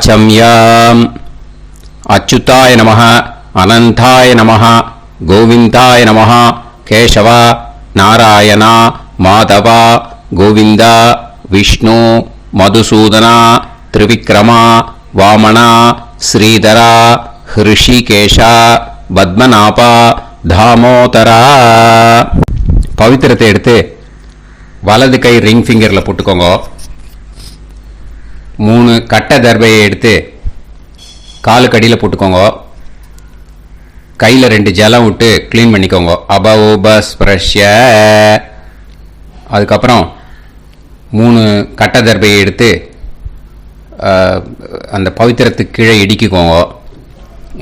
वाचम्याम् अच्युताय नमः अनंताय नमः गोविंदाय नमः केशव नारायण माधव गोविंद विष्णु मधुसूदन त्रिविक्रम वामन श्रीधर ऋषिकेश पद्मनाभ दामोदर पवित्रத்தை எடுத்து வலது கை ரிங் ஃபிங்கரில் போட்டுக்கோங்க. 3 கட்டை தர்பையை எடுத்து காலுக்கடியில் போட்டுக்கோங்க. கையில் 2 ஜலம் விட்டு க்ளீன் பண்ணிக்கோங்க. அபௌபஸ்பிரஷ்ய. அதுக்கப்புறம் 3 கட்டை தர்பையை எடுத்து அந்த பவித்திரத்துக்கு கீழே இடிக்கிக்கோங்க.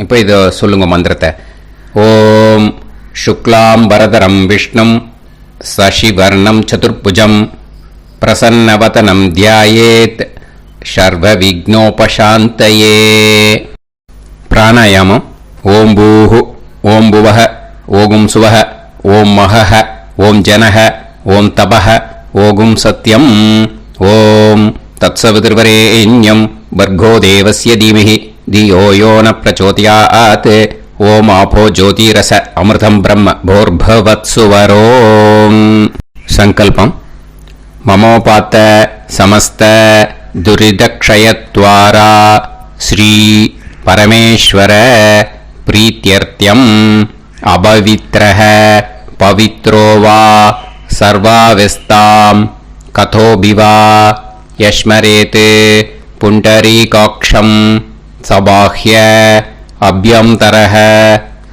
இப்போ இதை சொல்லுங்க மந்திரத்தை. ஓம் சுக்லாம் வரதரம் விஷ்ணும் சசிவர்ணம் சதுர்புஜம் பிரசன்னவதனம் தியாயேத் சர்வ விக்னோபசாந்தயே. பிராணாயாமம். ஓம் பூஹு ஓம் புவஹ ஓகும் சுவஹ ஓம் மஹஹ ஓம் ஜனஹ ஓம் தபஹ ஓகும் சத்யம் ஓம் தத்சவிதுர்வரேண்யம் வர்கோ தேவஸ்ய தீமஹி தியோ யோ ந பிரச்சோதயாத் ஓம் ஆபோ ஜோதிரச அமிர்தம் பிரம்ம போர்பவத்சுவரோம். சங்கல்பம். மமோபாத்த சமஸ்த துரிதக்ஷயத்வாரா ஸ்ரீ பரமேஸ்வர प्रीत्यर्थ्यम् अपवित्रः पवित्रो वा सर्वावस्थां कथोऽपि वा यस्मरेत् पुण्डरीकाक्षं सबाह्य अभ्यन्तरः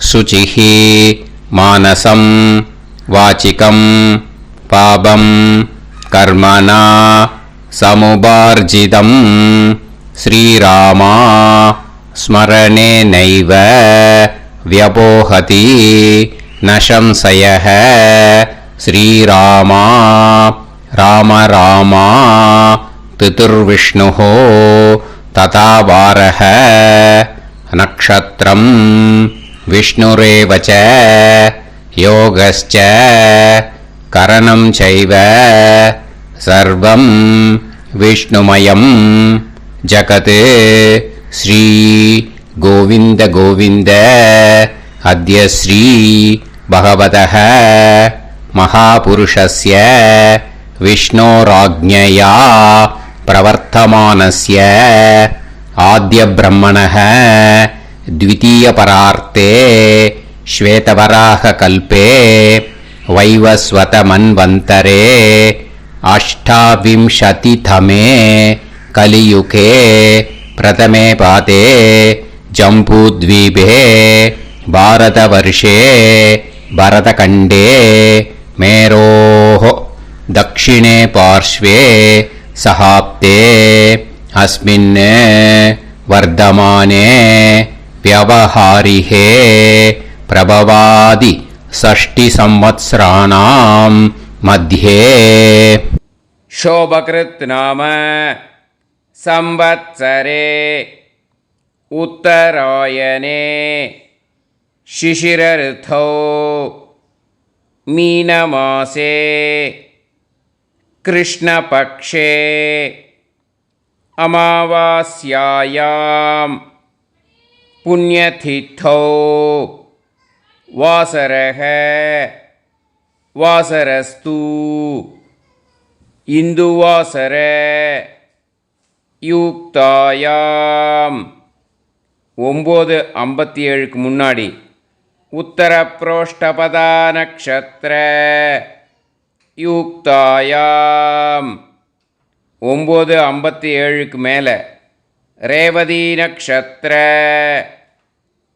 शुचिः मानसं वाचिकं पापं कर्मणा समुपार्जितं श्रीरामा स्मरणे नैव व्यपोहति न संशयः. श्रीरामा राम रामा तिथिर्विष्णुः तथा वारः नक्षत्रं विष्णुरेव च योगश्च करणं चैव सर्वं विष्णुमयं जगत्. श्री गोविंद गोविंद अद्य श्री भगवतः महापुरुषस्य विष्णोराज्ञया प्रवर्तमानस्य आद्यब्रह्मणः द्वितीयपरार्थे श्वेतवराहकल्पे वैवस्वतमन्वन्तरे अष्टाविंशतितमे कलियुगे प्रथमे पादे जम्बूद्वीपे भारतवर्षे भरतखण्डे मेरोः दक्षिणे पार्श्वे सहाब्दे अस्मिन् वर्धमाने व्यवहारिहे प्रभवादि षष्टिसंवत्सराणां मध्ये शोभकृत् नाम संवत्सरे उत्तरायणे शिशिरऋतौ मीनमासे कृष्णपक्षे अमावास्यायां पुण्यतिथौ वासरः वासरस्तु इन्दुवासर யுக்தாயாம் 9:57 முன்னாடி உத்தர புரோஷ்டபதா நக்ஷத்ர யுக்தாயாம் 9:57 மேலே ரேவதி நக்ஷத்ர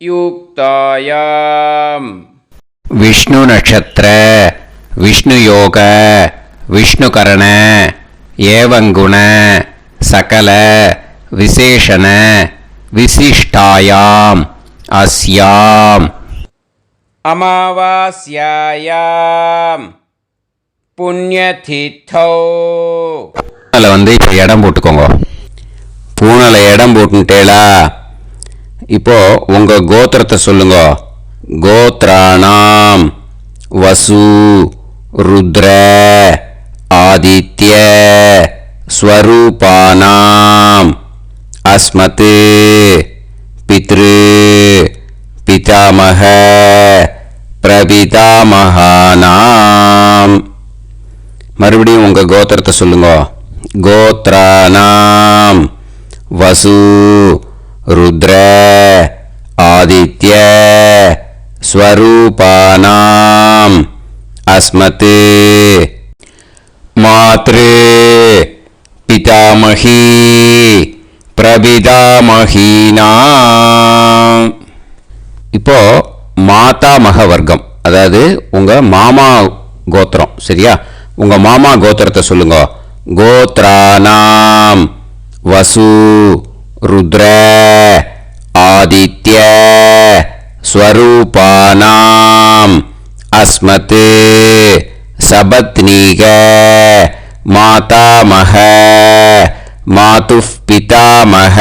யுக்தாயாம் விஷ்ணு நக்ஷத்ர விஷ்ணு யோக விஷ்ணுகரண ஏவங்குண सकल विशेषण विशिष्टायाम अस्याम अमावास्यायाम पुण्यतिथौ. பூனலை இப்போ இடம் போட்டுக்கோங்க. பூனலை இடம் போட்டுட்டேளா? இப்போ உங்க கோத்திரத்தை சொல்லுங்க. கோத்ராணாம் வசு ருத்ர ஆதித்ய ஸ்வரூபானாம் அஸ்மத் பித்ரு பிதாமக பிரபிதாமகானாம். மறுபடியும் உங்க கோத்திரத்தை சொல்லுங்க. கோத்ரானாம் வசு ருத்ர ஆதித்ய ஸ்வரூபானாம் அஸ்மத் மாத்ரு பிதாமகி பிரபிதாமகீனாம். இப்போ மாதாமக வர்க்கம், அதாவது உங்க மாமா கோத்திரம். சரியா? உங்க மாமா கோத்திரத்தை சொல்லுங்க. கோத்ரானாம் வசு ருத்ர ஆதித்ய ஸ்வரூபானாம் அஸ்மத் சபத்னீக மாதாமக மாதுஃப் பிதாமக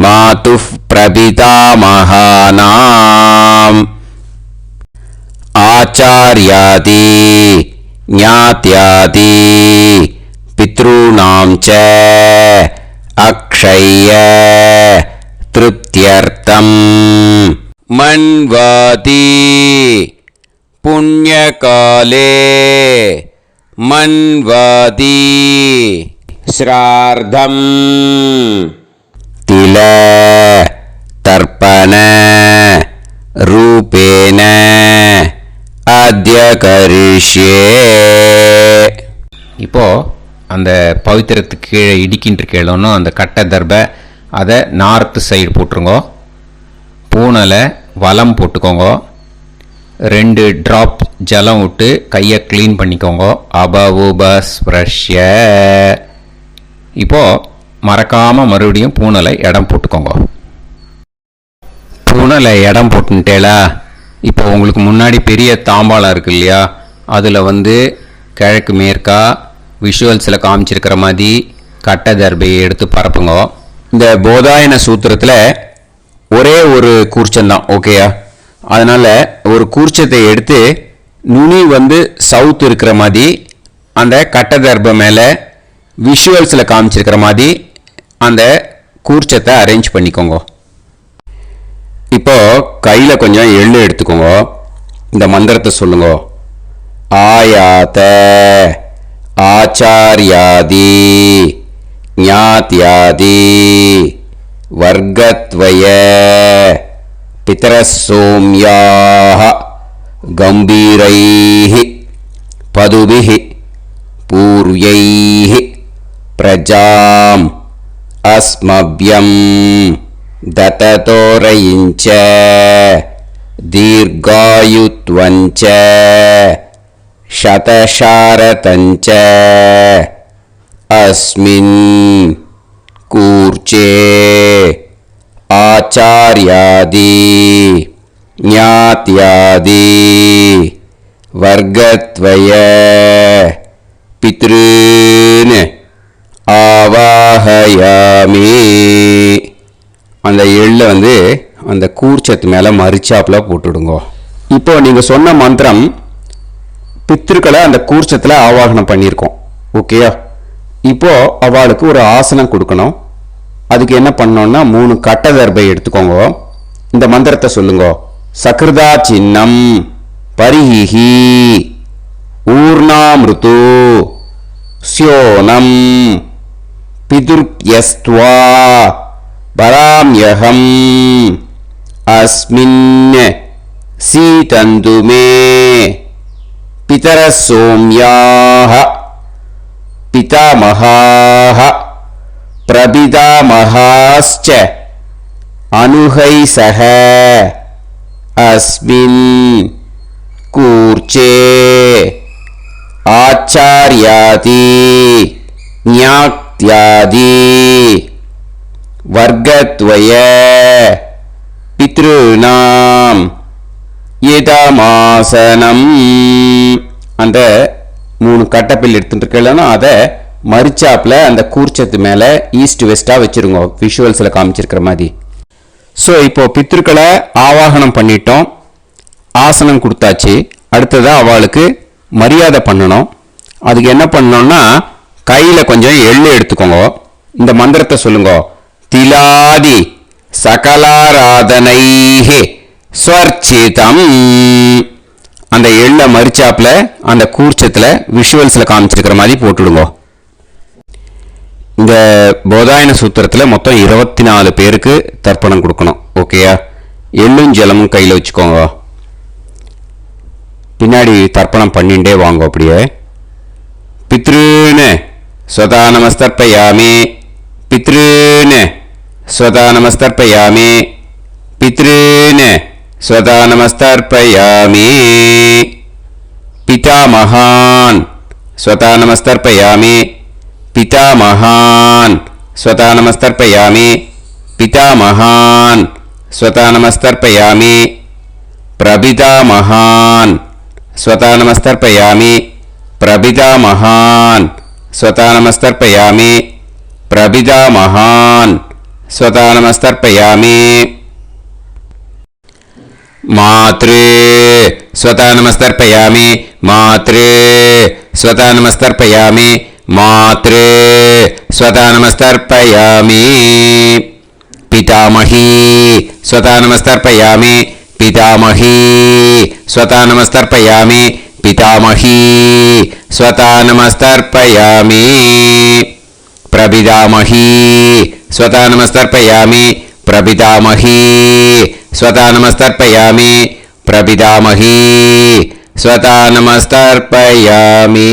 மாதுஃப் பிரபிதாமகானாம். ஆச்சார்யாதி ஞாத்யாதி பித்ருணாம் ச அக்ஷய திருப்தியர்த்தம் மன்வாதி புண்ணியகாலே மன்வாதி ஸ்ரார்த்தம் தில தர்ப்பண ரூபேன அத்ய கரிஷ்யே. இப்போ அந்த பவித்திரத்துக்கு கீழே இடிக்கின்ற கீழே அந்த கட்டை தர்பை அதை நார்த்து சைடு போட்டுருங்கோ. பூனலை வலம் போட்டுக்கோங்க. 2 ட்ராப் ஜலம் விட்டு கையை க்ளீன் பண்ணிக்கோங்க. அபவுபஸ்ப்ரஷ்ய. இப்போ மறக்காம மறுபடியும் பூனலை இடம் போட்டுக்கோங்க. பூனலை இடம் போட்டுட்டேலா. இப்போ உங்களுக்கு முன்னாடி பெரிய தாம்பாளம் இருக்கு இல்லையா, அதில் கிழக்கு மேற்கா விஷுவல்ஸில் காமிச்சிருக்கிற மாதிரி கட்டை தர்பையை எடுத்து பரப்புங்க. இந்த போதாயன சூத்திரத்தில் ஒரே ஒரு கூர்ச்சந்தான், ஓகேயா? அதனால் ஒரு கூர்ச்சத்தை எடுத்து நுனி சவுத் இருக்கிற மாதிரி அந்த கட்டை தர்பை மேலே விஷுவல்ஸில் காமிச்சிருக்கிற மாதிரி அந்த கூர்ச்சத்தை அரேஞ்ச் பண்ணிக்கோங்க. இப்போ கையில் கொஞ்சம் எள்ளு எடுத்துக்கோங்க. இந்த மந்திரத்தை சொல்லுங்க. ஆயாத ஆச்சார்யாதி ஞாத்யாதி வர்கத்வய பிதரசோம்யாஹ கம்பீரைஹ பதுபிஹ பூர்வைஹ பிரஜாம் அஸ்மப்யம் தததோரயிஞ்ச தீர்காயுத்வஞ்ச சதசாரதஞ்ச அஸ்மின் கூர்ச்சே ஆச்சார்யாதி ஞாத்யாதி வர்கத்வய பித்ருன் ஆவாஹயாமி. அந்த எள்ளை அந்த கூர்ச்சத்து மேலே மரிச்சாப்பில் போட்டுடுங்க. இப்போ நீங்கள் சொன்ன மந்திரம் பித்ருக்களை அந்த கூர்ச்சத்தில் ஆவாகனம் பண்ணியிருக்கோம், ஓகேயா? இப்போ அவளுக்கு ஒரு ஆசனம் கொடுக்கணும். அதுக்கு என்ன பண்ணோம்னா 3 கட்டை தர்பை எடுத்துக்கோங்க. இந்த மந்திரத்தை சொல்லுங்க. சக்ருதா சின்னம் பரிஹி ஊர்ணாமிருத்து ஸ்யோனம் பிதுர்யஸ்த்வா பராம்யகம் அஸ்மின் சீதந்துமே பிதரசோம்யாஹ பிதாமகாஹ பிரபிதாமகாஸ்ச அனுகைசஹ அஸ்மின் கூர்ச்சே ஆச்சார்யாதி ஞாத்யாதி வர்கத்வய பித்ருணாம் இதமாசனம். அந்த 3 கட்டப்பில் எடுத்துட்டு இருக்கலன்னா அதை மரிச்சாப்பில் அந்த கூர்ச்சத்து மேலே ஈஸ்ட் வெஸ்டாக வச்சுருங்க, விஷுவல்ஸில் காமிச்சிருக்கிற மாதிரி. ஸோ இப்போ பித்ருக்களை ஆவாகனம் பண்ணிட்டோம், ஆசனம் கொடுத்தாச்சு. அடுத்ததாக அவளுக்கு மரியாதை பண்ணணும். அதுக்கு என்ன பண்ணணும்னா கையில் கொஞ்சம் எள்ளு எடுத்துக்கோங்க. இந்த மந்திரத்தை சொல்லுங்க. திலாதி சகலாராதனைஹி ஸ்வர்ச்சிதம். அந்த எள்ள மரிச்சாப்புல அந்த கூர்ச்சத்தில் விஷுவல்ஸில் காமிச்சிருக்கிற மாதிரி போட்டுடுங்க. இந்த போதாயன சூத்திரத்தில் மொத்தம் 24 பேருக்கு தர்ப்பணம் கொடுக்கணும். ஓகேயா? எள்ளும் ஜலமும் கையில் வச்சுக்கோங்க. பின்னாடி தர்ப்பணம் பண்ணிண்டே வாங்க. அப்படியே பித்ருன்னு ஸ்வதா நமஸ்தர்ப்பயாமி, பித்ருன்னு ஸ்வதா நமஸ்தர்ப்பயாமி, பித்ருன்னு ஸ்வதா நமஸ்தர்ப்பயாமி. பிதாமகான் ஸ்வதா நமஸ்தர்ப்பயாமி, பிதாமகான் ஸ்வதா நமஸ்தர்ப்பயாமி, பிதாமகான் ஸ்வதா நமஸ்தர்ப்பயாமி. பிரபிதாமகான் ஸ்வதா நமஸ்தர்ப்பயாமி, பிரபிதாமகான் ஸ்வதா நமஸ்தர்ப்பயாமி, பிரபிதாமகான் ஸ்வதா நமஸ்தர்ப்பயாமி. மாத்ரு ஸ்வதா நமஸ்தர்ப்பயாமி, மாத்ரு ஸ்வதா நமஸ்தர்ப்பயாமி, மாத்ரு ஸ்வதா நமஸ்தர்ப்பயாமி. பிதாமஹி ஸ்வதா நமஸ்தர்ப்பயாமி, பிதாமஹி ஸ்வதா நமஸ்தர்ப்பயாமி, பிதாமஹி ஸ்வதா நமஸ்தர்ப்பயாமி. பிரபிதாமஹி ஸ்வதா நமஸ்தர்ப்பயாமி, பிரபிதாமஹி ஸ்வதா நமஸ்தர்ப்பயாமி, பிரபிதாமஹி ஸ்வதா நமஸ்தர்ப்பயாமி.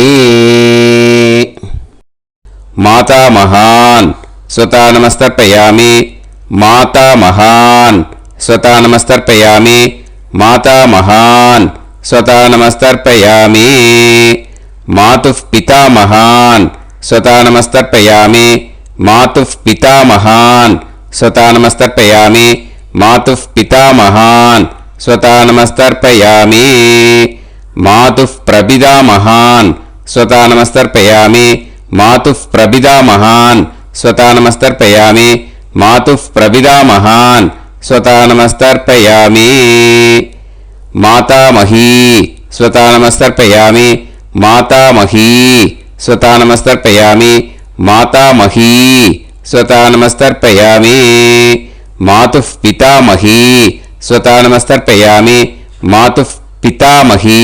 மாதாமகான் ஸ்வதா நமஸ்தர்ப்பயாமி, மாதாமகான் ஸ்வதா நமஸ்தர்ப்பயாமி, மாதாமகான் ஸ்வதா நமஸ்தர்ப்பயாமி. மாதுः பிதாமகான் ஸ்வதா நமஸ்தர்ப்பயாமி, மாதுः பிதாமகான் ஸ்வதா நமஸ்தர்ப்பயாமி, மாதுः பிதாமகான் ஸ்வதா நமஸ்தர்ப்பயாமி. மாதுः பிரபிதாமகான் ஸ்வதா நமஸ்தர்ப்பயாமி, மாதுः பிரபிதாமகான் ஸ்வதா நமஸ்தர்ப்பயாமி, மாதுः பிரபிதாமகான் ஸ்வதா நமஸ்தர்ப்பயாமி. மாதாமஹி ஸ்வதா நமஸ்தர்ப்பயாமி, மாதாமஹி ஸ்வதா நமஸ்தர்ப்பயாமி, மாதாமஹி ஸ்வதா நமஸ்தர்ப்பயாமி. மாதுः பிதாமஹி ஸ்வதா நமஸ்தர்ப்பயாமி, மாதுः பிதாமஹி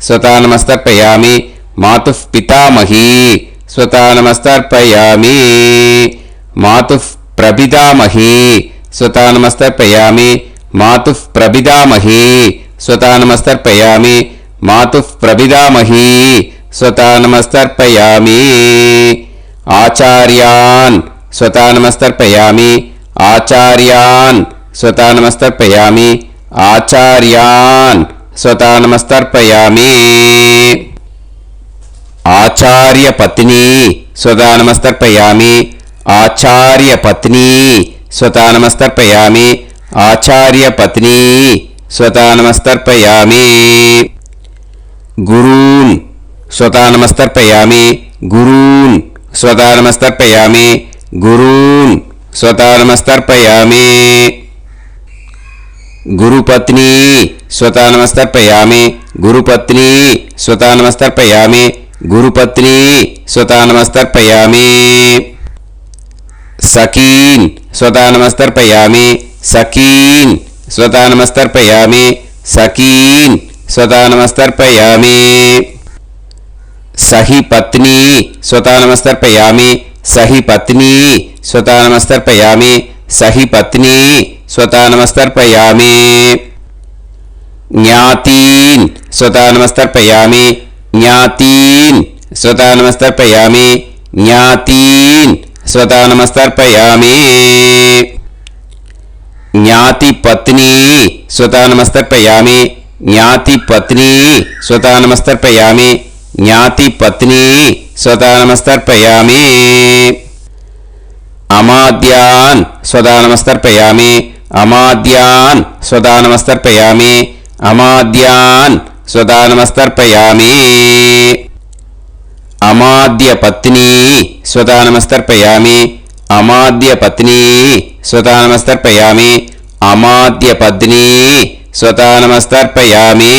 ஸ்வதா நமஸ்தர்ப்பயாமி, மாதுः பிதாமஹி ஸ்வதா நமஸ்தர்ப்பயாமி. மாதுः பிரபிதாமஹி ஸ்வதா நமஸ்தர்ப்பயாமி, மாதுः பிரபிதாமஹி ஸ்வதா நமஸ்தர்ப்பயாமி, மாதுः பிரபிதாமஹி ஸ்வதா நமஸ்தர்ப்பயாமி. ஆச்சார்யான் ஸ்வதா நமஸ்தர்ப்பயாமி, ஆச்சார்யான் ஸ்வதா நமஸ்தர்ப்பயாமி, ஆச்சார்யான் ஸ்வதா நமஸ்தர்ப்பயாமி. ஆச்சார்ய பத்னி ஸ்வதா நமஸ்தர்ப்பயாமி, ஆச்சார்ய பத்னி ஸ்வதா நமஸ்தர்ப்பயாமி, ஆச்சார்ய பத்னி ஸ்வதா நமஸ்தர்ப்பயாமி. குரூன் ஸ்வதா நமஸ்தர்ப்பயாமி, குரூன் ஸ்வதா நமஸ்தர்ப்பயாமி, குரூன் ஸ்வதா நமஸ்தர்ப்பயாமி. குருபத்னி ஸ்வதா நமஸ்தர்ப்பயாமி, குருபத்னி ஸ்வதா நமஸ்தர்ப்பயாமி, குருபத்னி ஸ்வதா நமஸ்தர்ப்பயாமி. சகீன் ஸ்வதா நமஸ்தர்ப்பயாமி, சகீன் ஸ்வதா நமஸ்தர்ப்பயாமி, சகீன் ஸ்வதா நமஸ்தர்ப்பயாமி. சஹி பத்னி ஸ்வதா நமஸ்தர்ப்பயாமி, சஹி பத்னி ஸ்வதா நமஸ்தர்ப்பயாமி, சஹி பத்னி ஸ்வதா நமஸ்தர்ப்பயாமி. ஞாதீன் ஸ்வதா நமஸ்தர்ப்பயாமி, ஞாதீன் ஸ்வதா நமஸ்தர்ப்பயாமி, ஞாதீன் ஸ்வதா நமஸ்தர்ப்பயாமி. ஞாதி பத்னி ஸ்வதா நமஸ்தர்ப்பயாமி, ஞாதி பத்னி ஸ்வதா நமஸ்தர்ப்பயாமி, ஞாதி பத்னி ஸ்வதா நமஸ்தர்ப்பயாமி. அமாத்யான் ஸ்வதா நமஸ்தர்ப்பயாமி, அமாத்யான் ஸ்வதா நமஸ்தர்ப்பயாமி, அமாத்யான் ஸ்வதா நமஸ்தர்ப்பயாமி. அமாத்ய பத்னி ஸ்வதா நமஸ்தர்ப்பயாமி, அமாத்ய பத்னி ஸ்வதா நமஸ்தர்ப்பயாமி, அமாத்ய பத்னி ஸ்வதா நமஸ்தர்ப்பயாமி.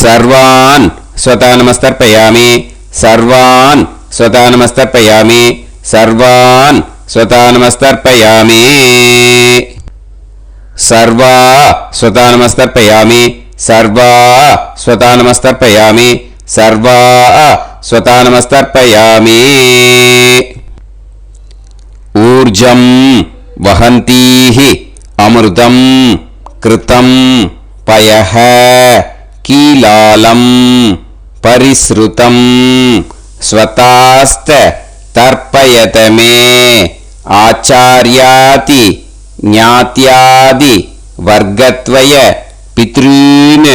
சர்வான் ஸ்வதா நமஸ்தர்ப்பயாமி, சர்வான் ஸ்வதா நமஸ்தர்ப்பயாமி, சர்வான் स्वतानमस्तर्पयामि सर्वा स्वतानमस्तर्पयामि सर्वा स्वतानमस्तर्पयामि सर्वा स्वतानमस्तर्पयामि ऊर्जं वहन्तीः अमृतं कृतं पयः कीलालं परिसृतं स्वतास्त तर्पयत मे आचार्याति ज्ञात्यादि वर्गत्वय पितॄन्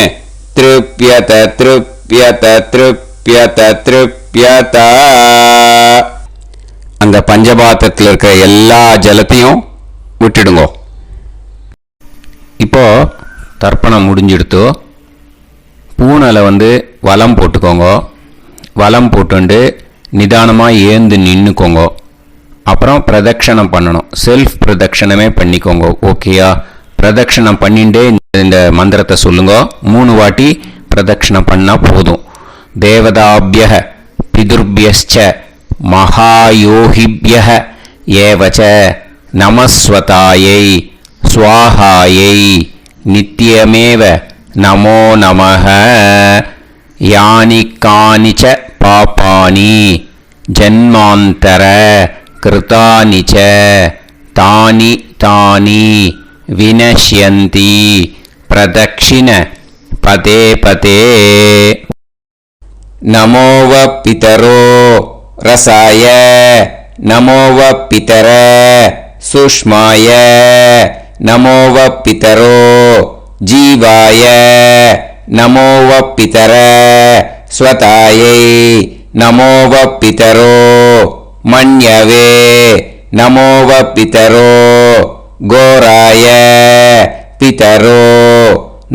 तृप्यत तृप्यत तृप्यत तृप्यत அந்த பஞ்சபாத்திரத்தில் இருக்கிற எல்லா ஜலத்தையும் விட்டுடுங்க. இப்போ தர்ப்பணம் முடிஞ்சிடுத்து. பூனலை வலம் போட்டுக்கோங்க. வலம் போட்டுண்டு நிதானமாக ஏந்து நின்றுக்கோங்க. அப்புறம் பிரதட்சணம் பண்ணணும். செல்ஃப் பிரதட்சணமே பண்ணிக்கோங்க. ஓகேயா? பிரதட்சணம் பண்ணிண்டே இந்த மந்திரத்தை சொல்லுங்க. 3 வாட்டி பிரதட்சணம் பண்ணால் போதும். தேவதாபிய பிதுர்பியஸ்ச மகாயோகிபியः ஏவச நமஸ்வதாயை ஸ்வாஹாயை நித்யமேவ நமோ நமः யானி கானிச்ச பாபானி ஜன்மாந்தர கிருதானிச்ச தானி தானி வினஷ்யந்தி பிரதக்ஷிண பதே பதே நமோவ பிதரோ रसाय नमो व पितर सुष्माय नमो व पितरो जीवाय नमो व पितर स्वतायै नमो व पितरो मन्यवे नमो व पितरो घोराय पितरो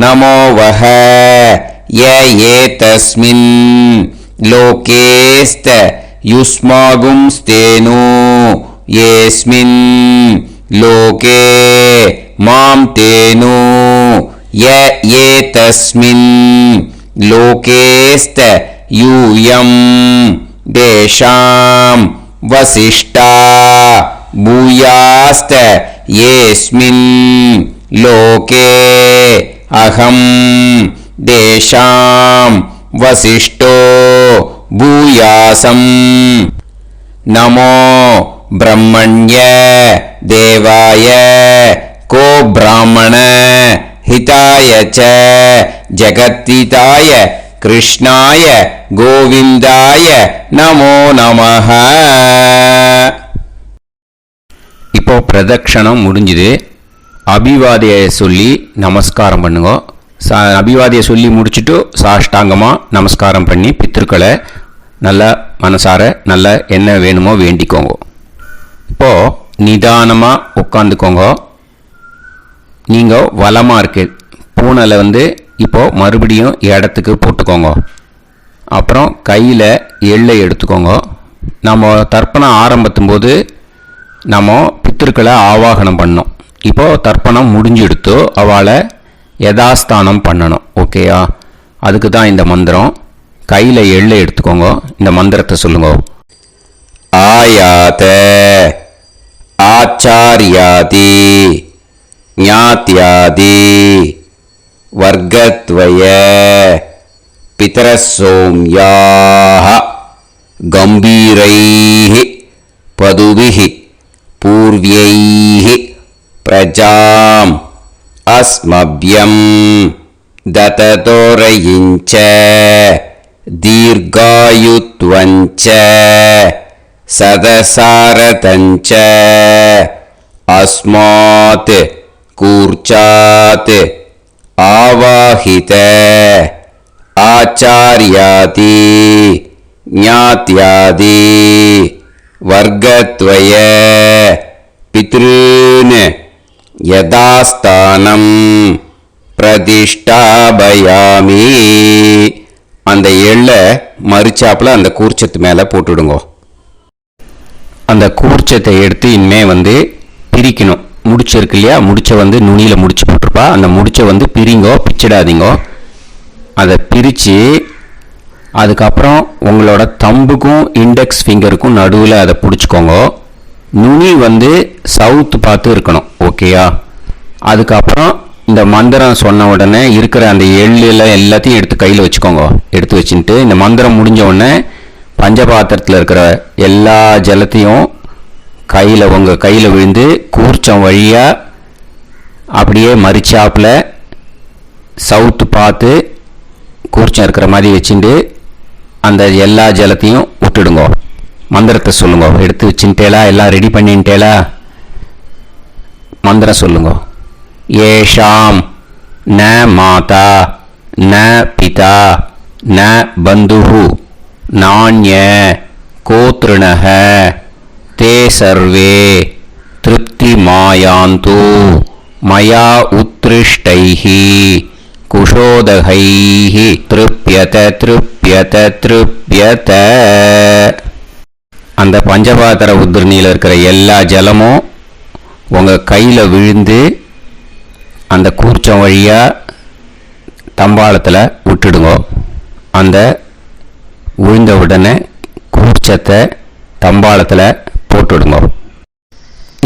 नमो वः य एतस्मिन् लोकेस्त युष्मागुंस्तेनु येस्मिन् लोके मां तेनु य एतस्मिन् लोकेस्त यूयं देशां वसिष्ठा भूयास्त येस्मिन् लोके अहं देशां वसिष्ठो भूयासं नमो ब्रह्मण्य देवाय को ब्राह्मण हिताय च जगद्हिताय कृष्णाय गोविंदाय नमो नमः. இப்போ பிரதட்சணம் முடிஞ்சுது. அபிவாதியை சொல்லி நமஸ்காரம் பண்ணுங்க. அபிவாதியை சொல்லி முடிச்சுட்டு சாஷ்டாங்கமாக நமஸ்காரம் பண்ணி பித்திருக்களை நல்லா மனசார நல்லா என்ன வேணுமோ வேண்டிக்கோங்க. இப்போது நிதானமாக உட்காந்துக்கோங்க. நீங்கள் வலமாக இருக்கு பூனலை இப்போது மறுபடியும் இடத்துக்கு போட்டுக்கோங்க. அப்புறம் கையில் எள்ளை எடுத்துக்கோங்க. நம்ம தர்ப்பணம் ஆரம்பித்தும் போது நம்ம பித்திருக்களை ஆவாகனம் பண்ணோம். இப்போது தர்ப்பணம் முடிஞ்செடுத்து அவளை யதாஸ்தானம் பண்ணணும். ஓகேயா? அதுக்கு தான் இந்த மந்திரம். கையில் எள்ளை எடுத்துக்கோங்க. இந்த மந்திரத்தை சொல்லுங்க. ஆயாத ஆச்சாரியாதி ஞாத்யாதி வர்க்கத்வய பிதரசோம்யாஹ கம்பீரைஹி பதுபிஹி பூர்வ்யைஹி பிரஜாம் अस्मभ्यं दततोरयिञ्च दीर्घायुत्वञ्च सदसारतञ्च अस्मात् कूर्चात् आवाहित आचार्यादि ज्ञात्यादि वर्गत्वय पितॄन् யதாஸ்தானம் பிரதிஷ்டாபயாமி. அந்த எள்ளை மறிச்சாப்பில் அந்த கூர்ச்சத்து மேலே போட்டுடுங்க. அந்த கூர்ச்சத்தை எடுத்து இனிமே பிரிக்கணும். முடிச்சிருக்கு இல்லையா? முடிச்ச நுனியில் முடிச்சு போட்டிருப்பா. அந்த முடிச்ச பிரிங்கோ, பிச்சிடாதீங்கோ. அதை பிரித்து அதுக்கப்புறம் உங்களோட தம்புக்கும் இண்டெக்ஸ் ஃபிங்கருக்கும் நடுவில் அதை பிடிச்சிக்கோங்க. நுனி வந்து சவுத் பார்த்து இருக்கணும். ஓகேயா? அதுக்கப்புறம் இந்த மந்திரம் சொன்ன உடனே இருக்கிற அந்த எள்ளில் எல்லாத்தையும் எடுத்து கையில் வச்சுக்கோங்க. எடுத்து வச்சுட்டு இந்த மந்திரம் முடிஞ்ச உடனே பஞ்சபாத்திரத்தில் இருக்கிற எல்லா ஜலத்தையும் உங்கள் கையில் விழுந்து கூர்ச்சம் வழியாக அப்படியே மறிச்சாப்பில் சவுத்து பார்த்து கூர்ச்சம் இருக்கிற மாதிரி வச்சுட்டு அந்த எல்லா ஜலத்தையும் விட்டுடுங்க. மந்திரத்தை சொல்லுங்க. எடுத்து வச்சுட்டேலா? எல்லாம் ரெடி பண்ணிட்டேலா? மந்திரம் சொல்லுங்க. ஏஷாம் ந மாதா ந பிதா ந பந்துஹு நாண்ய கோத்ருணஹ தே சர்வே திருப்தி மாயாந்து மயா உத்ருஷ்டைஹி குஷோதகைஹி திருப்யத திருப்யத திருப்யத. அந்த பஞ்சபாத்திர உத்ரணியில் இருக்கிற எல்லா ஜலமும் உங்கள் கையில் விழுந்து அந்த கூர்ச்சம் வழியாக தம்பாளத்தில் விட்டுடுங்க. அந்த விழுந்த உடனே கூர்ச்சத்தை தம்பாளத்தில் போட்டுடுங்க.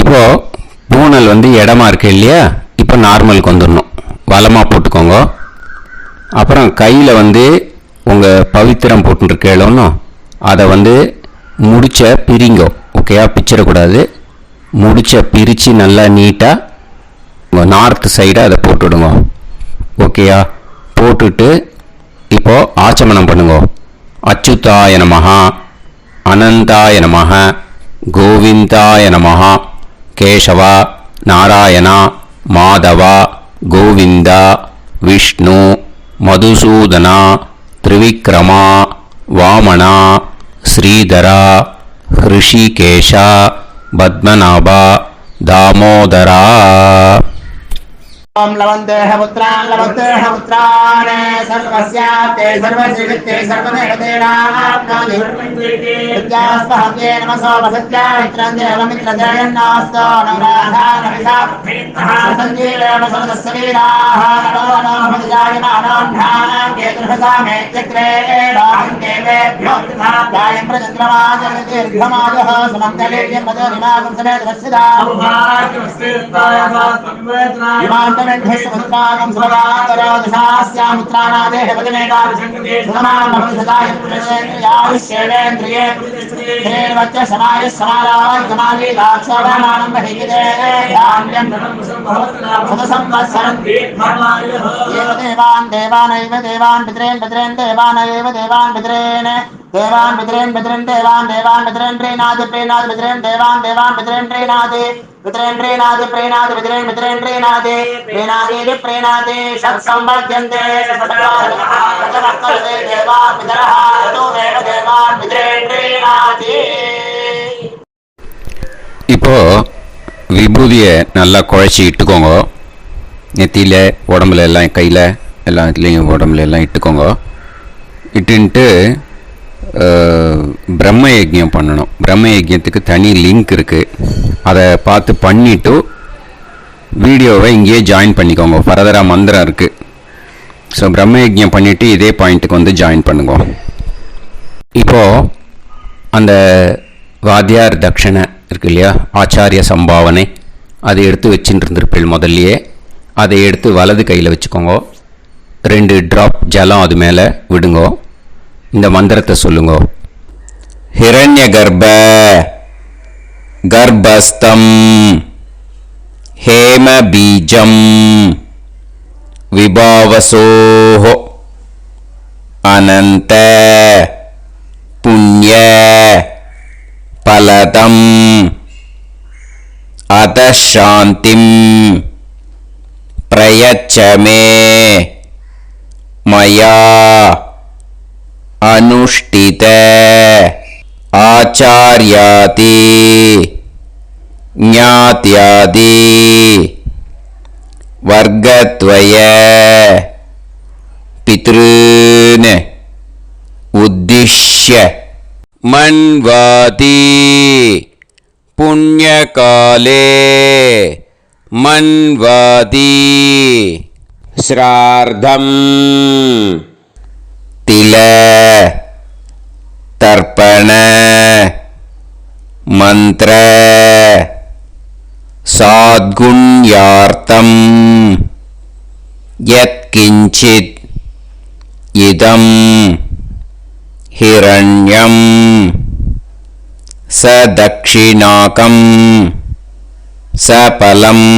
இப்போது பூனல் வந்து இடமா இருக்கு இல்லையா? இப்போ நார்மலுக்கு வந்துடணும். வலமாக போட்டுக்கோங்க. அப்புறம் கையில் வந்து உங்கள் பவித்திரம் போட்டுருக்கேளோன்னு அதை வந்து முடிச்ச பிரிங்கோ. ஓகேயா? பிச்சிடக்கூடாது. முடிச்ச பிரித்து நல்லா நீட்டாக உங்கள் நார்த் சைடை அதை போட்டுவிடுங்க. ஓகேயா? போட்டுட்டு இப்போது ஆச்சமனம் பண்ணுங்க. அச்சுதாய நமஹ அனந்தாய நமஹ கோவிந்தாய நமஹ கேசவா நாராயணா மாதவா கோவிந்தா விஷ்ணு மதுசூதனா திரிவிக்ரமா வாமனா ஸ்ரீதரா ஹிருஷிகேஷா பத்மநாபா தாமோதரா. ओम लवन्तेह पुत्रान् लवन्तेह पुत्रान् सर्वस्याते सर्वश्रीवित्ते सर्वदेवतेनाप्नोति विद्यास्पहते नमसो वसत्या मित्रं देवमित्रजयन्नास्तो नमराधानविषा सञ्जीवेम सर्वस्वीराः नमो नमोजायमानां केतुर्भसामेत्यग्रे राहं देवेभ्यो ध्यायं प्रचन्द्रमाजर्दीर्घमाजः सुमङ्गलेयं पदोनिमागं समेत वत्सदा पुत्रागं सुभगातरो दशास्यामित्राणादेह पदमेकाभिषङ्गते समानमभिसदाय पुरुषेन्द्रियाविश्येवेन्द्रिये धेर्वच्च समाय समाराय कमाली दाक्षावानानं महिगिते धान्यं सदसंवत्सरं एव देवान् देवान् पितॄन् देवानैव देवान् पितॄन् देवान् पितॄन् पितॄन् देवान् पितॄन् प्रीणादि पितॄन् देवान् पितॄन् प्रीणादि पितॄन् पितॄन् प्रीणादि प्रीणादि षट्संवर्ध्यन्ते देवा पितरः ततोमेव देवान् पितॄन् प्रीणादि. இப்போ விபூதியை நல்லா குழச்சி இட்டுக்கோங்க. நெத்தியில் உடம்புல எல்லாம் கையில் எல்லா இதுலேயும் உடம்புல எல்லாம் இட்டுக்கோங்க. இட்டுன்ட்டு பிரம்ம யஜ்யம் பண்ணணும். பிரம்ம யஜ்யத்துக்கு தனி லிங்க் இருக்குது. அதை பார்த்து பண்ணிவிட்டு வீடியோவை இங்கேயே ஜாயின் பண்ணிக்கோங்க. ஃபர்தராக மந்திரம் இருக்குது. ஸோ பிரம்ம யஜ்யம் பண்ணிவிட்டு இதே பாயிண்ட்டுக்கு வந்து ஜாயின் பண்ணுங்க. இப்போது அந்த வாத்தியார் தட்சணை இருக்கு இல்லையா, ஆச்சாரிய சம்பாவனை, அதை எடுத்து வச்சுட்டு இருந்திருப்பேள் முதல்லையே. அதை எடுத்து வலது கையில் வச்சுக்கோங்க. 2 ட்ராப் ஜலம் அது மேலே விடுங்கோ. இந்த மந்திரத்தை சொல்லுங்க. ஹிரண்ய கர்ப்ப கர்ப்பஸ்தம் ஹேம பீஜம் விபாவசோஹோ அனந்த புண்ணிய பலதம் அதசாந்திம் பிரயச்ச மே மயா அனுஷ்டித ஆச்சார்யாதி ஞாத்யாதி வர்க்கத்வய பித்ருன் உத்திஷ்ய மன்வாதி புண்ணியகாலே மன்வாதி ஸ்ரார்த்தம் தில தர்ப்பண மந்திர சாத்குண்யார்த்தம் யத்கிஞ்சித் இதம் ஹிரண்யம் சதக்ஷிணாகம் சபலம்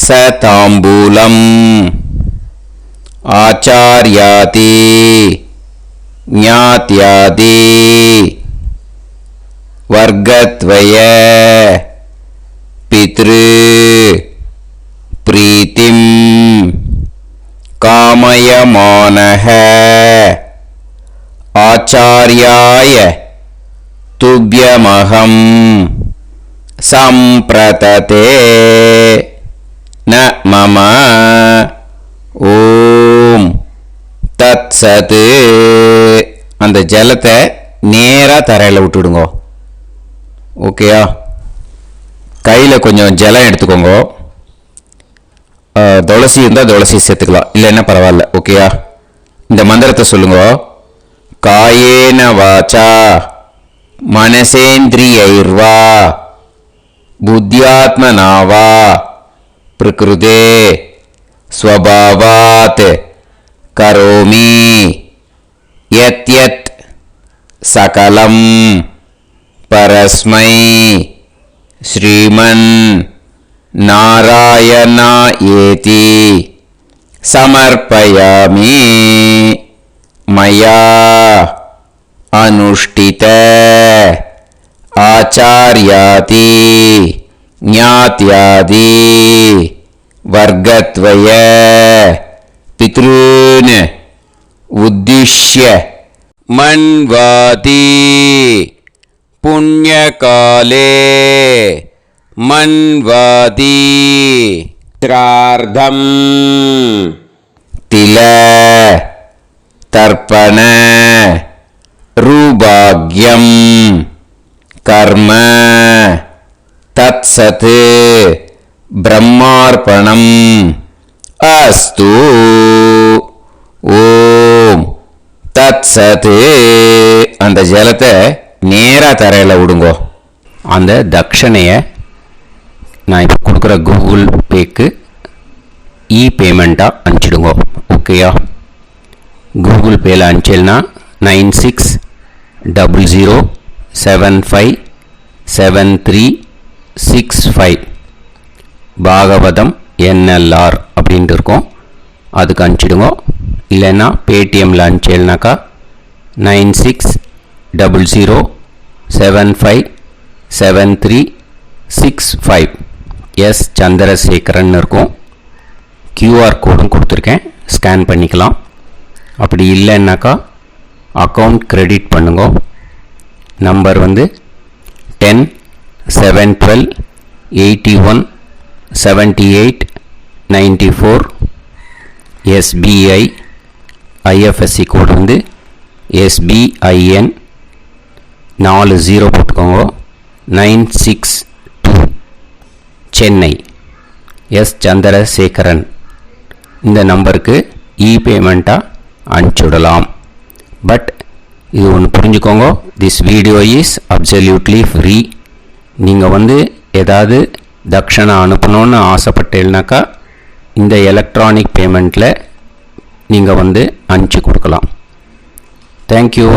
சதாம்பூலம் ஆச்சார்யாதி ஞாத்யாதி வர்க்கத்வய பித்ரு பிரீத்திம் காமயமானஹ ஆச்சார்யாய துப்யமஹம் சம்பிரததே ந மம ஓம் தத்சத். அந்த ஜலத்தை நேராக தரையில் விட்டுடுங்க. ஓகேயா? கையில் கொஞ்சம் ஜலம் எடுத்துக்கோங்க. துளசி இருந்தால் துளசி சேர்த்துக்கலாம், இல்லைன்னா பரவாயில்ல. ஓகேயா? இந்த மந்திரத்தை சொல்லுங்க. காயேன வாச்சா மனசேந்திரியைர்வா புத்தியாத்மனாவா பிரகிருதே ஸ்வபாவாத் கரோமி யத் யத் சகலம் பரஸ்மை ஸ்ரீமன் நாராயணாயேதி சமர்ப்பயாமி. மயா அனுஷ்டித ஆச்சார்யாதி ஞாத்யாதி வர்க்கத்வய பித்ருன் உத்திஷ்ய மன்வாதி புண்ணியகாலே மன்வாதி ஸ்ரார்த்தம் தில தர்ப்பண ரூபாக்யம் கர்ம தத்சத் பிரம்மார்ப்பணம் அஸ்து. ஓம் தத்சத். அந்த ஜலத்தை நேராக தரையில் விடுங்கோ. அந்த தட்சணையை நான் இப்போ கொடுக்குற கூகுள் பேக்கு பேமெண்ட்டாக அனுப்பிச்சிடுங்க. ஓகேயா? கூகுள் பேயில் அனுப்பிச்சேன்னா 9600757365 பாகவதம் NLR அப்படின்ட்டு இருக்கோம். அதுக்கு அனுப்பிச்சிடுங்க. இல்லைன்னா பேடிஎம்மில் அனுப்பிச்சேன்னாக்கா 9600757365 எஸ் சந்திரசேகரன் இருக்கும். கியூஆர் கோடும் கொடுத்துருக்கேன், ஸ்கேன் பண்ணிக்கலாம். அப்படி இல்லைன்னாக்கா அக்கௌண்ட் கிரெடிட் பண்ணுங்க. நம்பர் வந்து 10-7-12-81-78-94. எஸ்பிஐ ஐஎஃப்எஸ்சி கோடு வந்து SBIN 40 போட்டுக்கோங்க. 962 சென்னை. எஸ் சந்திரசேகரன். இந்த நம்பருக்கு பேமெண்ட்டாக அனுப்பிச்சுடலாம். பட் இது ஒன்று புரிஞ்சுக்கோங்க, this video is absolutely free. நீங்கள் வந்து ஏதாவது தட்சணை அனுப்பணுன்னு ஆசைப்பட்டேன்னாக்கா இந்த எலக்ட்ரானிக் பேமெண்ட்டில் நீங்கள் வந்து அனுப்பிச்சி கொடுக்கலாம். தேங்க்யூ.